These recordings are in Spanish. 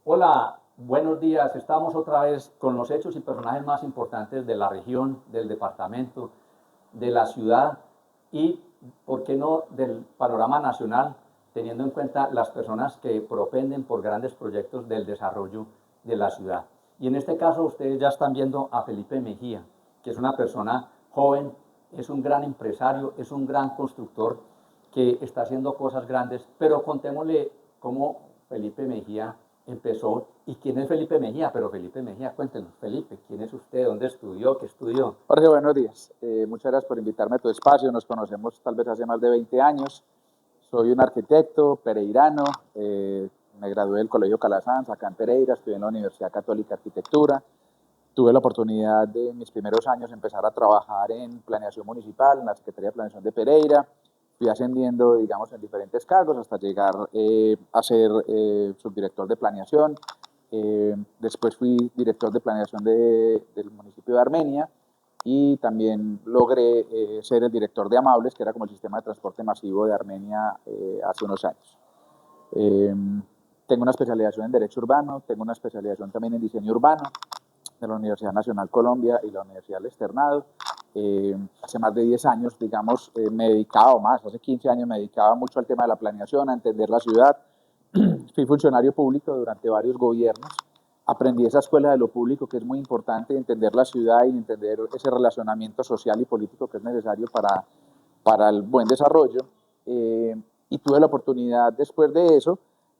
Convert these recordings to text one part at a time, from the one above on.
Hola, buenos días. Estamos otra vez con los hechos y personajes más importantes de la región, del departamento, de la ciudad y, ¿por qué no?, del panorama nacional, teniendo en cuenta las personas que propenden por grandes proyectos del desarrollo de la ciudad. Y en este caso ustedes ya están viendo a Felipe Mejía, que es una persona joven, es un gran empresario, es un gran constructor que está haciendo cosas grandes, pero contémosle cómo Felipe Mejía empezó y quién es Felipe Mejía. Pero Felipe Mejía, cuéntenos, Felipe, ¿quién es usted? ¿Dónde estudió? ¿Qué estudió? Jorge, buenos días. Muchas gracias por invitarme a tu espacio. Nos conocemos tal vez hace más de 20 años. Soy un arquitecto pereirano. Me gradué del Colegio Calasanz, acá en Pereira. Estudié en la Universidad Católica de Arquitectura. Tuve la oportunidad de en mis primeros años empezar a trabajar en planeación municipal, en la Secretaría de Planeación de Pereira. Fui ascendiendo, digamos, en diferentes cargos hasta llegar a ser subdirector de planeación. Después fui director de planeación del municipio de Armenia y también logré ser el director de Amables, que era como el sistema de transporte masivo de Armenia hace unos años. Eh, Tengo una especialización en Derecho Urbano, tengo una especialización también en Diseño Urbano de la Universidad Nacional Colombia y la Universidad del Externado. Hace más de 10 años, digamos, me dedicaba, o más, hace 15 años me dedicaba mucho al tema de la planeación, a entender la ciudad. Fui funcionario público durante varios gobiernos. Aprendí esa escuela de lo público, que es muy importante, entender la ciudad y entender ese relacionamiento social y político que es necesario para el buen desarrollo. Y tuve la oportunidad después de eso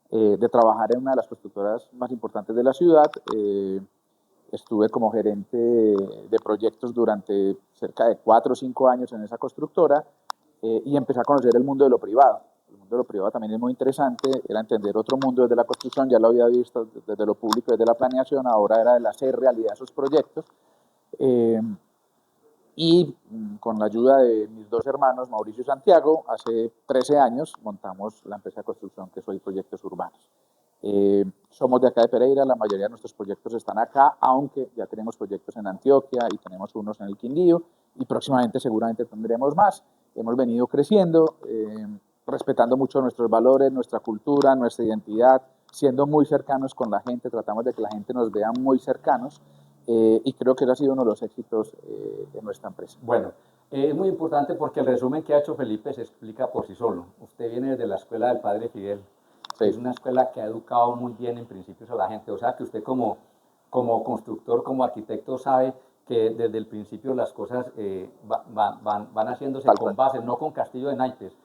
de trabajar en una de las constructoras más importantes de la ciudad. Estuve como gerente de proyectos durante cerca de 4 o 5 años en esa constructora y empecé a conocer el mundo de lo privado. El mundo de lo privado también es muy interesante, era entender otro mundo desde la construcción, ya lo había visto desde lo público, desde la planeación, ahora era el hacer realidad esos proyectos. Eh, y con la ayuda de mis dos hermanos, Mauricio y Santiago, hace 13 años montamos la empresa de construcción que soy Proyectos Urbanos. Somos de acá de Pereira, la mayoría de nuestros proyectos están acá, aunque ya tenemos proyectos en Antioquia y tenemos unos en el Quindío y próximamente seguramente tendremos más. Hemos venido creciendo, respetando mucho nuestros valores, nuestra cultura, nuestra identidad, siendo muy cercanos con la gente, tratamos de que la gente nos vea muy cercanos y creo que ese ha sido uno de los éxitos de nuestra empresa. Bueno, es muy importante porque el resumen que ha hecho Felipe se explica por sí solo. Usted viene de la escuela del padre Fidel, que es Sí, una escuela que ha educado muy bien en principios a la gente. O sea que usted como constructor, como arquitecto, sabe que desde el principio las cosas van haciéndose tal con cual. bases, no con castillo de naipes.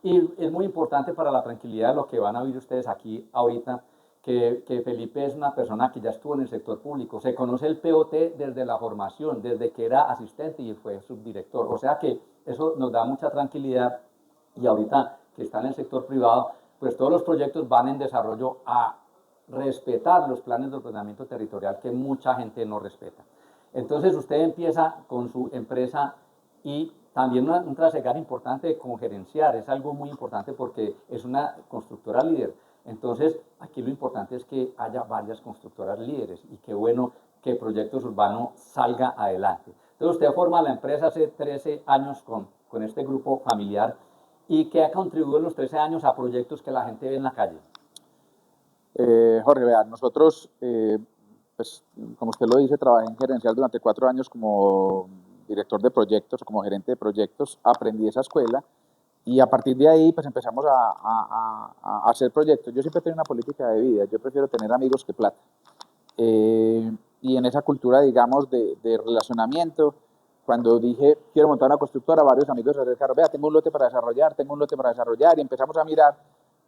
Y es muy importante para la tranquilidad de lo que van a oír ustedes aquí ahorita, que Felipe es una persona que ya estuvo en el sector público, se conoce el POT desde la formación, desde que era asistente y fue subdirector. O sea que eso nos da mucha tranquilidad y ahorita que está en el sector privado, pues todos los proyectos van en desarrollo a respetar los planes de ordenamiento territorial que mucha gente no respeta. Entonces usted empieza con su empresa y también un trasegar importante con gerenciar, es algo muy importante porque es una constructora líder. Entonces, aquí lo importante es que haya varias constructoras líderes y qué bueno que Proyectos Urbanos salga adelante. Entonces, usted forma la empresa hace 13 años con este grupo familiar y que ha contribuido en los 13 años a proyectos que la gente ve en la calle. Jorge, vea, nosotros, pues, como usted lo dice, trabajé en gerencial durante 4 años como director de proyectos, como gerente de proyectos, aprendí esa escuela y a partir de ahí pues empezamos a hacer proyectos. Yo siempre tengo una política de vida, yo prefiero tener amigos que plata. Y en esa cultura, digamos, de relacionamiento, cuando dije, quiero montar una constructora, varios amigos se acercaron, vea, tengo un lote para desarrollar, tengo un lote para desarrollar, y empezamos a mirar.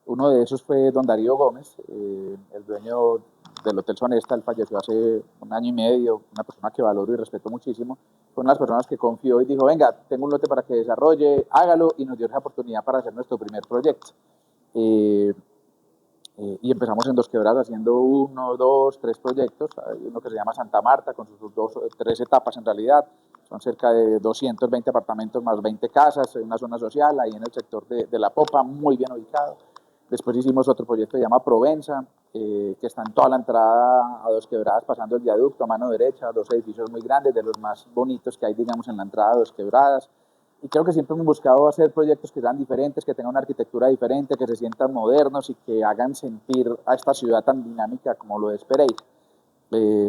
Uno de esos fue don Darío Gómez, el dueño del Hotel Sonesta. Él falleció hace un año y medio, una persona que valoro y respeto muchísimo. Fue una de las personas que confió y dijo, venga, tengo un lote para que desarrolle, hágalo, y nos dio esa oportunidad para hacer nuestro primer proyecto. Eh, y empezamos en Dos Quebradas haciendo uno, dos, tres proyectos. Hay uno que se llama Santa Marta con sus tres etapas en realidad. Son cerca de 220 apartamentos más 20 casas en una zona social, ahí en el sector de La Popa, muy bien ubicado. Después hicimos otro proyecto que se llama Provenza, que está en toda la entrada a Dos Quebradas, pasando el viaducto a mano derecha, dos edificios muy grandes, de los más bonitos que hay, digamos, en la entrada a Dos Quebradas. y creo que siempre hemos buscado hacer proyectos que sean diferentes, que tengan una arquitectura diferente, que se sientan modernos y que hagan sentir a esta ciudad tan dinámica como lo es Pereira.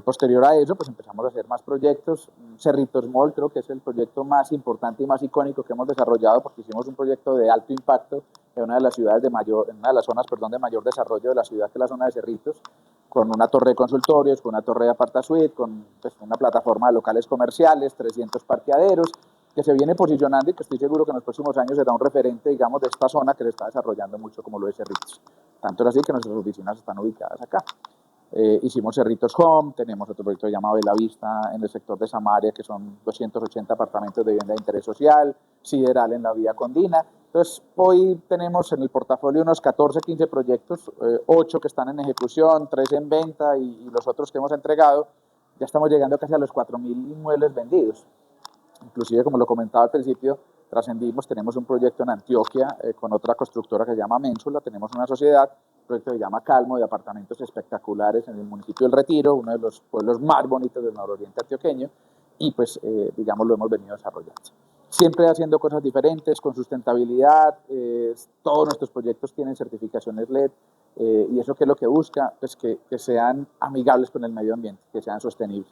Posterior a eso, pues empezamos a hacer más proyectos. Cerritos Mall creo que es el proyecto más importante y más icónico que hemos desarrollado, porque hicimos un proyecto de alto impacto en una de las ciudades en una de las zonas, perdón, de mayor desarrollo de la ciudad, que es la zona de Cerritos, con una torre de consultorios, con una torre de apartasuite, con pues, una plataforma de locales comerciales, 300 parqueaderos, que se viene posicionando y que estoy seguro que en los próximos años será un referente, digamos, de esta zona que se está desarrollando mucho como lo es Cerritos. Tanto es así que nuestras oficinas están ubicadas acá. Hicimos Cerritos Home, tenemos otro proyecto llamado Bella Vista en el sector de Samaria, que son 280 apartamentos de vivienda de interés social, Sideral en la vía Condina. Entonces, hoy tenemos en el portafolio unos 14, 15 proyectos, 8 que están en ejecución, 3 en venta y los otros que hemos entregado. Ya estamos llegando casi a los 4.000 inmuebles vendidos. Inclusive, como lo comentaba al principio, trascendimos, tenemos un proyecto en Antioquia con otra constructora que se llama Ménsula, tenemos una sociedad, un proyecto que se llama Calmo, de apartamentos espectaculares en el municipio del Retiro, uno de los pueblos más bonitos del nororiente antioqueño, y pues, digamos, lo hemos venido desarrollando. Siempre haciendo cosas diferentes, con sustentabilidad, todos nuestros proyectos tienen certificaciones LED, y eso que es lo que busca, pues que sean amigables con el medio ambiente, que sean sostenibles.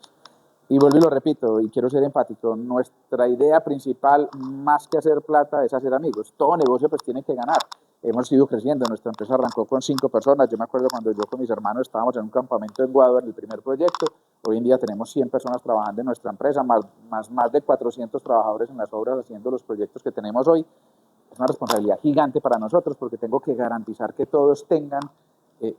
Y vuelvo y lo repito, y quiero ser empático, nuestra idea principal, más que hacer plata, es hacer amigos. Todo negocio pues tiene que ganar. Hemos ido creciendo, nuestra empresa arrancó con 5 personas. Yo me acuerdo cuando yo con mis hermanos estábamos en un campamento en Guadua en el primer proyecto. Hoy en día tenemos 100 personas trabajando en nuestra empresa, más de 400 trabajadores en las obras haciendo los proyectos que tenemos hoy. Es una responsabilidad gigante para nosotros porque tengo que garantizar que todos tengan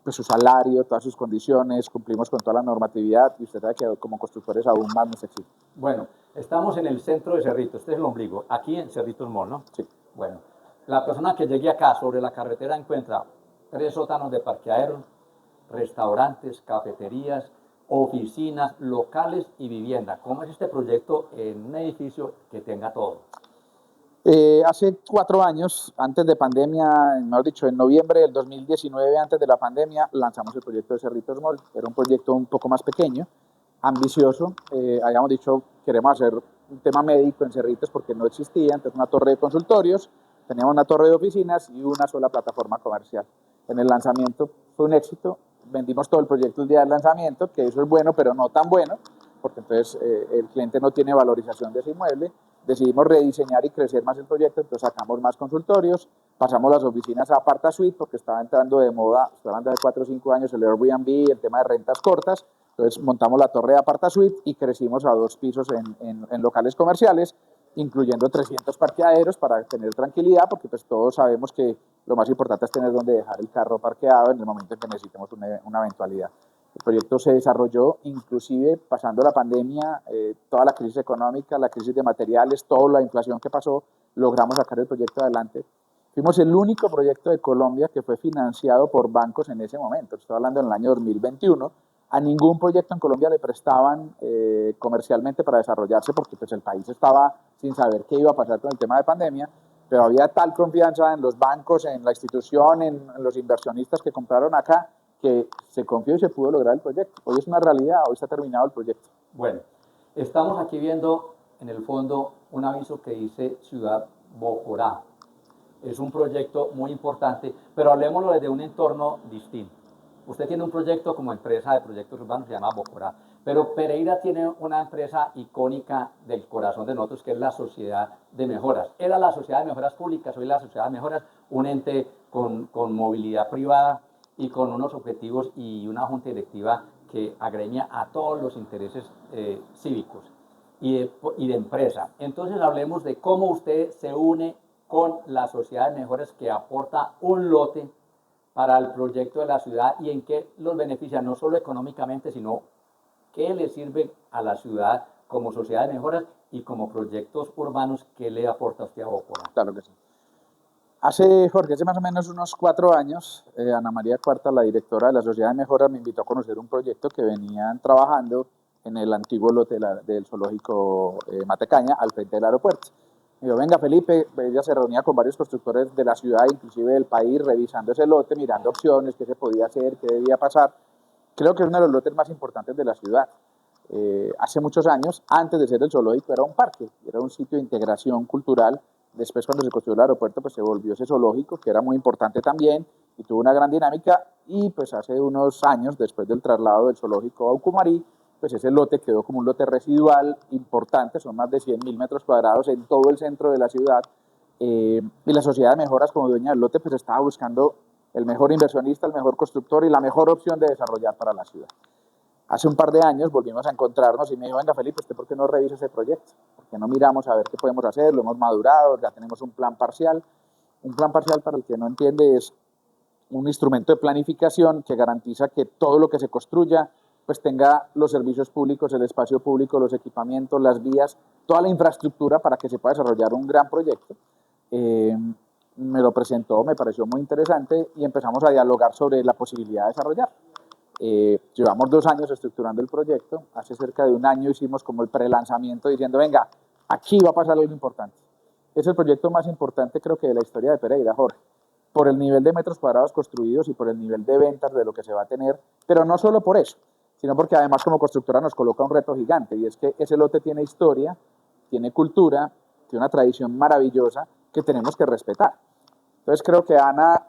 pues su salario, todas sus condiciones, cumplimos con toda la normatividad y usted sabe que como constructores aún más nos exigen. Bueno, estamos en el centro de Cerritos, este es el ombligo, aquí en Cerritos Mall, ¿no? Sí. Bueno, la persona que llegue acá sobre la carretera encuentra 3 sótanos de parqueaderos, restaurantes, cafeterías, oficinas, locales y vivienda. ¿Cómo es este proyecto en un edificio que tenga todo? Hace 4 años, antes de pandemia, mejor dicho, en noviembre del 2019, antes de la pandemia, lanzamos el proyecto de Cerritos Mall. Era un proyecto un poco más pequeño, ambicioso. Habíamos dicho, queremos hacer un tema médico en Cerritos porque no existía. Entonces, una torre de consultorios, teníamos una torre de oficinas y una sola plataforma comercial. En el lanzamiento fue un éxito. Vendimos todo el proyecto el día del lanzamiento, que eso es bueno, pero no tan bueno, porque entonces el cliente no tiene valorización de ese inmueble. Decidimos rediseñar y crecer más el proyecto, entonces sacamos más consultorios, pasamos las oficinas a apartasuite porque estaba entrando de moda, estoy hablando de 4 o 5 años, el Airbnb, el tema de rentas cortas. Entonces montamos la torre de apartasuite y crecimos a 2 pisos en locales comerciales, incluyendo 300 parqueaderos para tener tranquilidad, porque pues todos sabemos que lo más importante es tener donde dejar el carro parqueado en el momento en que necesitemos una eventualidad. El proyecto se desarrolló inclusive pasando la pandemia, toda la crisis económica, la crisis de materiales, toda la inflación que pasó, logramos sacar el proyecto adelante. Fuimos el único proyecto de Colombia que fue financiado por bancos en ese momento. Estoy hablando en el año 2021. A ningún proyecto en Colombia le prestaban comercialmente para desarrollarse porque pues, el país estaba sin saber qué iba a pasar con el tema de pandemia, pero había tal confianza en los bancos, en la institución, en los inversionistas que compraron acá, que se confió y se pudo lograr el proyecto. Hoy es una realidad, hoy está terminado el proyecto. Bueno, estamos aquí viendo en el fondo un aviso que dice Ciudad Bocorá. Es un proyecto muy importante, pero hablemoslo desde un entorno distinto. Usted tiene un proyecto como empresa de proyectos urbanos que se llama Bocorá, pero Pereira tiene una empresa icónica del corazón de nosotros que es la Sociedad de Mejoras. Era la Sociedad de Mejoras Públicas, hoy la Sociedad de Mejoras, un ente con movilidad privada y con unos objetivos y una junta directiva que agremia a todos los intereses cívicos y de empresa. Entonces hablemos de cómo usted se une con la Sociedad de Mejoras que aporta un lote para el proyecto de la ciudad y en qué los beneficia, no solo económicamente, sino qué le sirve a la ciudad como Sociedad de Mejoras y como proyectos urbanos que le aporta usted a Bocorá. Claro que sí. Jorge, hace más o menos unos 4 años, Ana María Cuarta, la directora de la Sociedad de Mejoras, me invitó a conocer un proyecto que venían trabajando en el antiguo lote del zoológico Matecaña, al frente del aeropuerto. Me dijo, venga Felipe, ella se reunía con varios constructores de la ciudad, inclusive del país, revisando ese lote, mirando opciones, qué se podía hacer, qué debía pasar. Creo que es uno de los lotes más importantes de la ciudad. hace muchos años, antes de ser el zoológico, era un parque, era un sitio de integración cultural. Después, cuando se construyó el aeropuerto, pues se volvió ese zoológico, que era muy importante también, y tuvo una gran dinámica, y pues hace unos años, después del traslado del zoológico a Ucumarí, pues ese lote quedó como un lote residual importante, son más de 100.000 metros cuadrados en todo el centro de la ciudad, y la Sociedad de Mejoras, como dueña del lote, pues estaba buscando el mejor inversionista, el mejor constructor y la mejor opción de desarrollar para la ciudad. Hace un par de años volvimos a encontrarnos y me dijo, venga Felipe, ¿usted por qué no revisa ese proyecto? ¿Por qué no miramos a ver qué podemos hacer? Lo hemos madurado, ya tenemos un plan parcial. Un plan parcial, para el que no entiende, es un instrumento de planificación que garantiza que todo lo que se construya pues tenga los servicios públicos, el espacio público, los equipamientos, las vías, toda la infraestructura para que se pueda desarrollar un gran proyecto. Me lo presentó, me pareció muy interesante y empezamos a dialogar sobre la posibilidad de desarrollar. Llevamos 2 años estructurando el proyecto, hace cerca de un año hicimos como el prelanzamiento diciendo, venga, aquí va a pasar algo importante. Es el proyecto más importante creo que de la historia de Pereira, Jorge, por el nivel de metros cuadrados construidos y por el nivel de ventas de lo que se va a tener, pero no solo por eso, sino porque además como constructora nos coloca un reto gigante y es que ese lote tiene historia, tiene cultura, tiene una tradición maravillosa que tenemos que respetar. Entonces creo que Ana,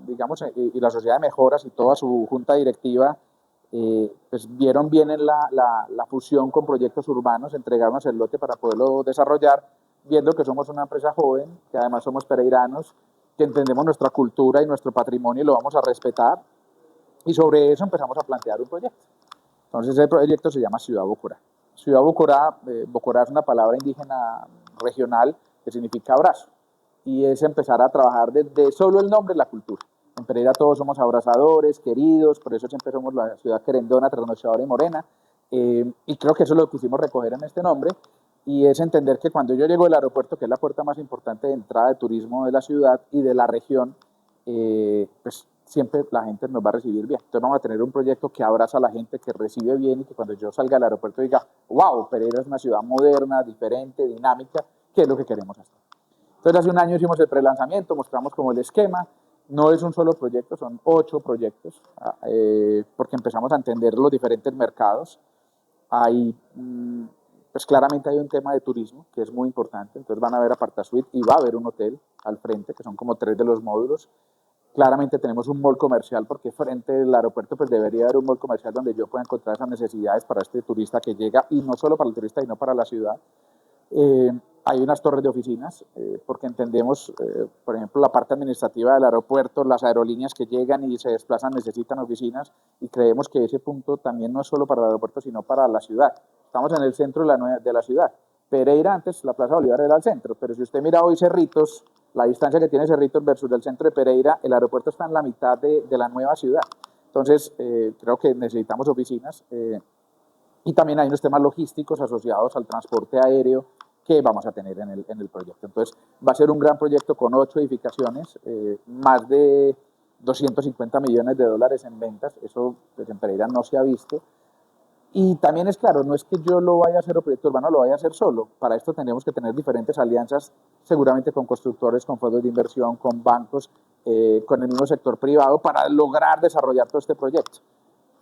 digamos, y la Sociedad de Mejoras y toda su junta directiva, pues vieron bien en la fusión con proyectos urbanos, entregarnos el lote para poderlo desarrollar, viendo que somos una empresa joven, que además somos pereiranos, que entendemos nuestra cultura y nuestro patrimonio y lo vamos a respetar, y sobre eso empezamos a plantear un proyecto. Entonces el proyecto se llama Ciudad Bocorá. Ciudad Bocorá, Bocorá es una palabra indígena regional que significa abrazo, y es empezar a trabajar desde solo el nombre, la cultura. En Pereira todos somos abrazadores, queridos, por eso siempre somos la ciudad querendona, trasnochadora y morena, y creo que eso lo quisimos recoger en este nombre, y es entender que cuando yo llego al aeropuerto, que es la puerta más importante de entrada de turismo de la ciudad y de la región, pues siempre la gente nos va a recibir bien. Entonces vamos a tener un proyecto que abraza a la gente, que recibe bien y que cuando yo salga al aeropuerto diga, wow, Pereira es una ciudad moderna, diferente, dinámica, que es lo que queremos hacer. Entonces hace un año hicimos el prelanzamiento, mostramos como el esquema, no es un solo proyecto, son 8 proyectos, porque empezamos a entender los diferentes mercados. Hay, pues claramente hay un tema de turismo que es muy importante, entonces van a ver apartasuite y va a haber un hotel al frente, que son como 3 de los módulos. Claramente tenemos un mall comercial porque frente al aeropuerto pues debería haber un mall comercial donde yo pueda encontrar esas necesidades para este turista que llega, y no solo para el turista, sino para la ciudad. Hay unas torres de oficinas, porque entendemos, por ejemplo, la parte administrativa del aeropuerto, las aerolíneas que llegan y se desplazan necesitan oficinas, y creemos que ese punto también no es solo para el aeropuerto, sino para la ciudad. Estamos en el centro de la ciudad. Pereira, antes la Plaza Bolívar era el centro, pero si usted mira hoy Cerritos, la distancia que tiene Cerritos versus el centro de Pereira, el aeropuerto está en la mitad de la nueva ciudad. Entonces, creo que necesitamos oficinas. Y también hay unos temas logísticos asociados al transporte aéreo que vamos a tener en el proyecto. Entonces, va a ser un gran proyecto con 8 edificaciones, más de 250 millones de dólares en ventas. Eso pues, en Pereira no se ha visto. Y también es claro, no es que yo lo vaya a hacer o proyecto urbano lo vaya a hacer solo. Para esto tenemos que tener diferentes alianzas, seguramente con constructores, con fondos de inversión, con bancos, con el mismo sector privado, para lograr desarrollar todo este proyecto.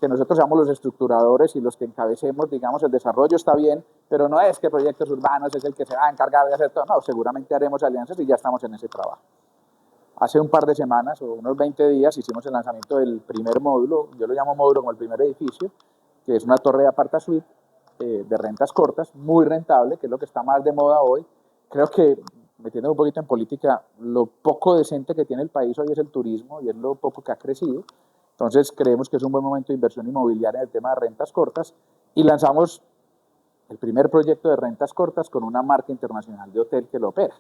Que nosotros seamos los estructuradores y los que encabecemos, digamos, el desarrollo está bien, pero no es que Proyectos Urbanos es el que se va a encargar de hacer todo. No, seguramente haremos alianzas y ya estamos en ese trabajo. Hace un par de semanas o unos 20 días hicimos el lanzamiento del primer módulo, yo lo llamo módulo como el primer edificio, que es una torre de apartasuite de rentas cortas, muy rentable, que es lo que está más de moda hoy. Creo que, metiendo un poquito en política, lo poco decente que tiene el país hoy es el turismo y es lo poco que ha crecido. Entonces creemos que es un buen momento de inversión inmobiliaria en el tema de rentas cortas, y lanzamos el primer proyecto de rentas cortas con una marca internacional de hotel que lo opera.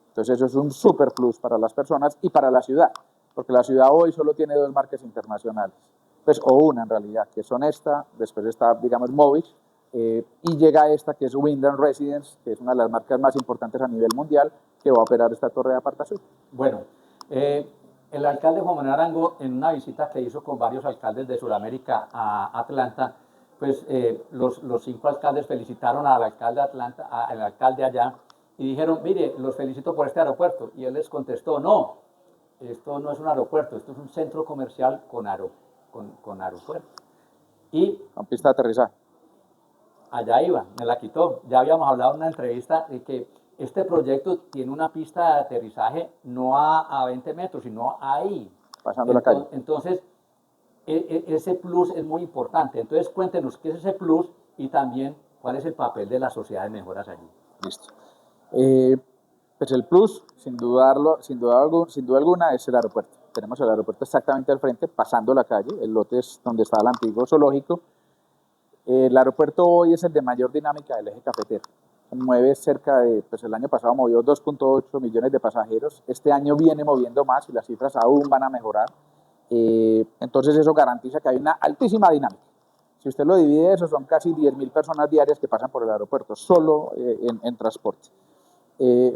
Entonces eso es un super plus para las personas y para la ciudad, porque la ciudad hoy solo tiene 2 marcas internacionales, pues, o una en realidad, que son esta, después está, digamos, Movich, y llega esta que es Wyndham Residence, que es una de las marcas más importantes a nivel mundial, que va a operar esta torre de apartasuite. Bueno, el alcalde Juan Manuel Arango, en una visita que hizo con varios alcaldes de Sudamérica a Atlanta, pues los 5 alcaldes felicitaron al alcalde de Atlanta, al alcalde allá, y dijeron, mire, los felicito por este aeropuerto. Y él les contestó, no, esto no es un aeropuerto, esto es un centro comercial con aeropuerto. Y con pista de aterrizaje. allá iba, me la quitó. Ya habíamos hablado en una entrevista de que este proyecto tiene una pista de aterrizaje no a 20 metros, sino ahí. pasando la calle. Entonces, ese plus es muy importante. Entonces, cuéntenos qué es ese plus y también cuál es el papel de la sociedad de mejoras allí. Listo. Pues el plus, sin duda alguna, es el aeropuerto. Tenemos el aeropuerto exactamente al frente, pasando la calle. El lote es donde está el antiguo zoológico. El aeropuerto hoy es el de mayor dinámica del eje cafetero. Mueve cerca de, pues el año pasado movió 2.8 millones de pasajeros. Este año viene moviendo más y las cifras aún van a mejorar. Entonces eso garantiza que hay una altísima dinámica. Si usted lo divide, eso son casi 10.000 personas diarias que pasan por el aeropuerto, solo en transporte.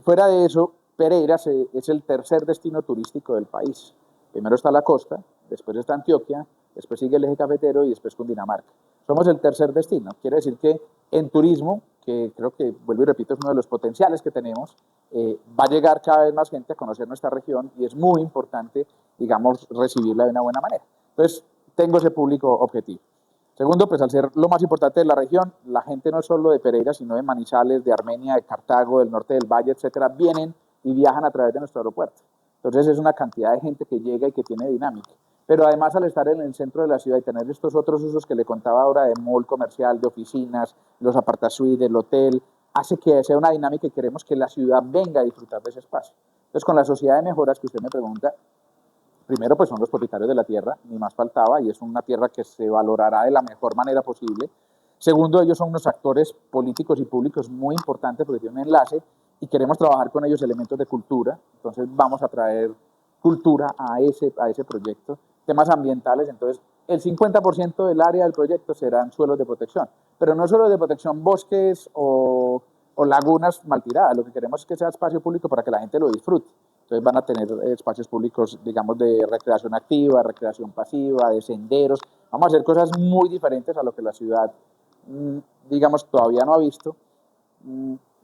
Fuera de eso, Pereira es el tercer destino turístico del país. Primero está la costa, después está Antioquia, después sigue el eje cafetero y después Cundinamarca. Somos el tercer destino. Quiere decir que en turismo, que creo que, vuelvo y repito, es uno de los potenciales que tenemos, va a llegar cada vez más gente a conocer nuestra región y es muy importante, digamos, recibirla de una buena manera. Entonces, tengo ese público objetivo. Segundo, pues al ser lo más importante de la región, la gente no es solo de Pereira, sino de Manizales, de Armenia, de Cartago, del norte del Valle, etcétera, vienen y viajan a través de nuestro aeropuerto. Entonces es una cantidad de gente que llega y que tiene dinámica. Pero además al estar en el centro de la ciudad y tener estos otros usos que le contaba ahora de mall comercial, de oficinas, los apartasuites, el hotel, hace que sea una dinámica y queremos que la ciudad venga a disfrutar de ese espacio. Entonces con la sociedad de mejoras que usted me pregunta, primero, pues son los propietarios de la tierra, ni más faltaba, y es una tierra que se valorará de la mejor manera posible. Segundo, ellos son unos actores políticos y públicos muy importantes porque tienen un enlace y queremos trabajar con ellos elementos de cultura, entonces vamos a traer cultura a ese proyecto. Temas ambientales, entonces el 50% del área del proyecto serán suelos de protección, pero no suelos de protección, bosques o lagunas mal tiradas, lo que queremos es que sea espacio público para que la gente lo disfrute. Entonces van a tener espacios públicos, digamos, de recreación activa, recreación pasiva, de senderos. Vamos a hacer cosas muy diferentes a lo que la ciudad, digamos, todavía no ha visto.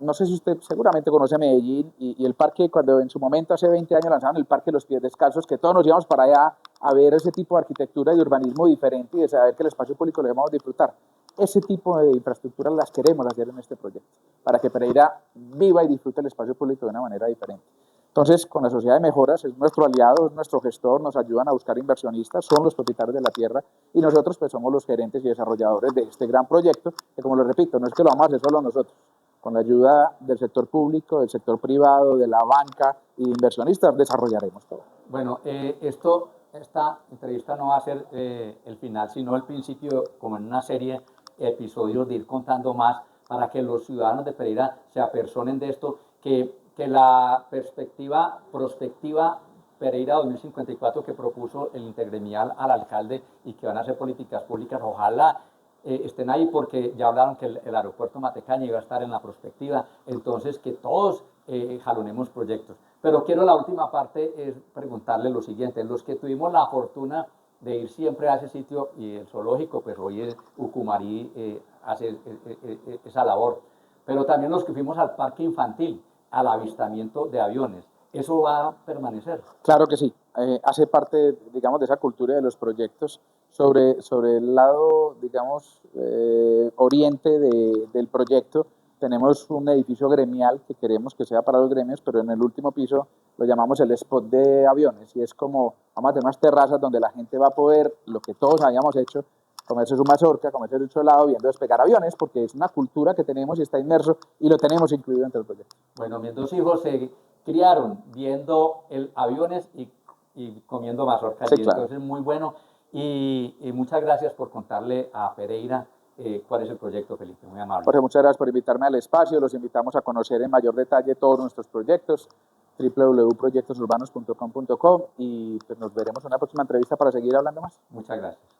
No sé si usted seguramente conoce Medellín y el parque, cuando en su momento, hace 20 años, lanzaron el Parque Los Pies Descalzos, que todos nos íbamos para allá a ver ese tipo de arquitectura y de urbanismo diferente y de saber que el espacio público lo debemos disfrutar. Ese tipo de infraestructuras las queremos hacer en este proyecto, para que Pereira viva y disfrute el espacio público de una manera diferente. Entonces, con la Sociedad de Mejoras, es nuestro aliado, es nuestro gestor, nos ayudan a buscar inversionistas, son los propietarios de la tierra y nosotros pues somos los gerentes y desarrolladores de este gran proyecto, que como lo repito, no es que lo vamos a hacer solo nosotros, con la ayuda del sector público, del sector privado, de la banca y de inversionistas desarrollaremos todo. Bueno, esta entrevista no va a ser el final, sino el principio, como en una serie de episodios, de ir contando más para que los ciudadanos de Pereira se apersonen de esto, que la perspectiva prospectiva Pereira 2054 que propuso el intergremial al alcalde y que van a hacer políticas públicas, ojalá estén ahí, porque ya hablaron que el aeropuerto Matecaña iba a estar en la prospectiva, entonces que todos jalonemos proyectos. Pero quiero, la última parte es preguntarle lo siguiente: los que tuvimos la fortuna de ir siempre a ese sitio, y el zoológico, pues hoy es Ucumarí, hace esa labor, pero también los que fuimos al parque infantil, al avistamiento de aviones, ¿eso va a permanecer? Claro que sí, hace parte, digamos, de esa cultura de los proyectos. Sobre el lado, digamos, oriente del proyecto, tenemos un edificio gremial que queremos que sea para los gremios, pero en el último piso lo llamamos el spot de aviones, y es como, vamos a tener unas terrazas donde la gente va a poder, lo que todos habíamos hecho, comerse su mazorca, comerse su helado, viendo despegar aviones, porque es una cultura que tenemos y está inmerso, y lo tenemos incluido dentro del proyecto. Bueno, mis dos hijos se criaron viendo aviones y comiendo mazorca, Sí, claro. Entonces muy bueno, y muchas gracias por contarle a Pereira cuál es el proyecto, Felipe, muy amable. Jorge, muchas gracias por invitarme al espacio, los invitamos a conocer en mayor detalle todos nuestros proyectos, www.proyectosurbanos.com.co, y pues nos veremos en una próxima entrevista para seguir hablando más. Muchas gracias.